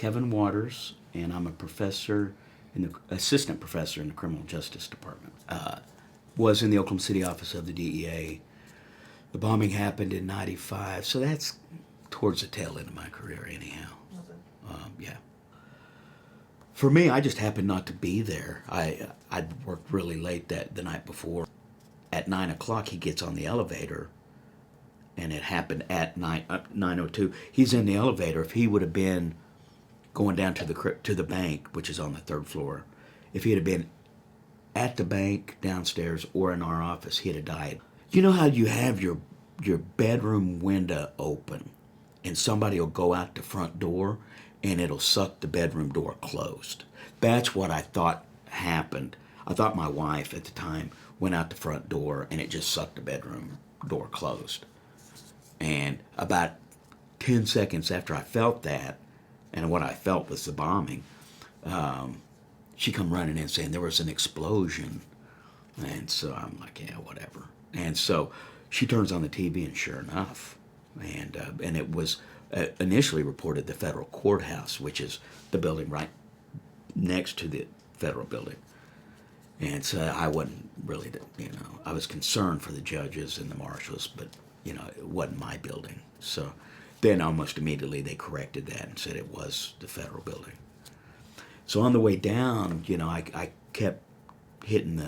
Kevin Waters, and I'm a professor, assistant professor in the Criminal Justice Department. Was in the Oklahoma City office of the DEA. The bombing happened in '95, so that's towards the tail end of my career, anyhow. Yeah. For me, I just happened not to be there. I'd worked really late the night before. At 9 o'clock, he gets on the elevator, and it happened at 9:02. He's in the elevator. If he would have been going down to the bank, which is on the third floor, if he had been at the bank downstairs or in our office, he'd have died. You know how you have your bedroom window open, and somebody will go out the front door, and it'll suck the bedroom door closed. That's what I thought happened. I thought my wife at the time went out the front door, and it just sucked the bedroom door closed. And about 10 seconds after I felt that, and what I felt was the bombing, she come running in saying there was an explosion. And so I'm like, yeah, whatever. And so she turns on the TV, and sure enough, and it was initially reported the federal courthouse, which is the building right next to the federal building. And so I wasn't really, I was concerned for the judges and the marshals, but, it wasn't my building. So then almost immediately they corrected that and said it was the federal building. So on the way down, I kept hitting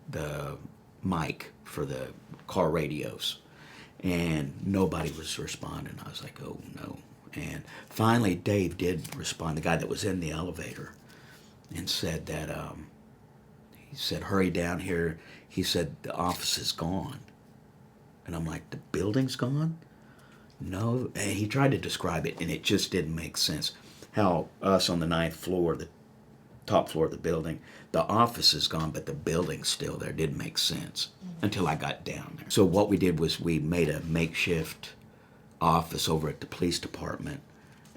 the mic for the car radios, and nobody was responding. I was like, oh no. And finally Dave did respond, the guy that was in the elevator, and said that, he said, hurry down here. He said, the office is gone. And I'm like, the building's gone? No. And he tried to describe it, and it just didn't make sense. How us on the 9th floor, the top floor of the building, the office is gone, but the building's still there. Didn't make sense until I got down there. So what we did was we made a makeshift office over at the police department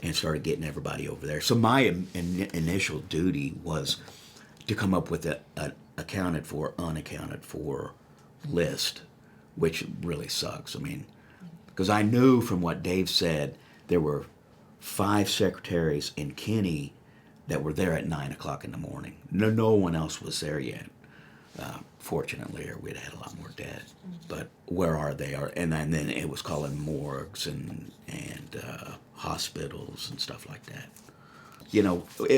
and started getting everybody over there. So my initial duty was to come up with an accounted for, unaccounted for list, which really sucks. I mean, because I knew from what Dave said, there were 5 secretaries in Kenny that were there at 9 o'clock in the morning. No one else was there yet. Fortunately, or we'd have had a lot more dead. But where are they? And then it was calling morgues and hospitals and stuff like that.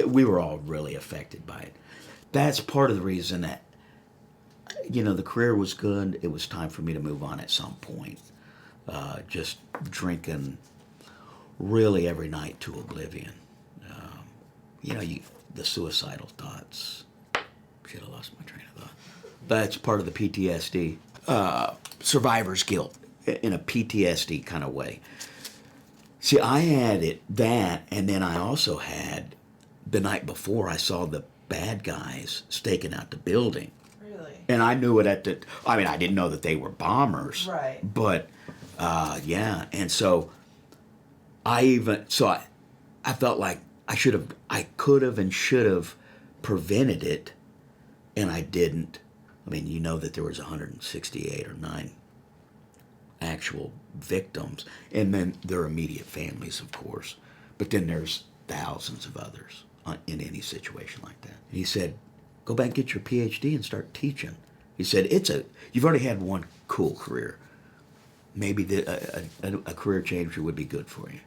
We were all really affected by it. That's part of the reason that, the career was good. It was time for me to move on at some point. Just drinking really every night to oblivion. The suicidal thoughts. Shit, I lost my train of thought. That's part of the PTSD. Survivor's guilt in a PTSD kind of way. See, I had that, and then I also had, the night before, I saw the bad guys staking out the building. Really? And I knew it I didn't know that they were bombers. Right. But, yeah. And so I felt like I could have and should have prevented it, and I didn't. I mean, that there was 168 or 9 actual victims, and then their immediate families, of course. But then there's thousands of others in any situation like that. And he said, go back and get your PhD and start teaching. He said, you've already had one cool career. Maybe a career change would be good for you.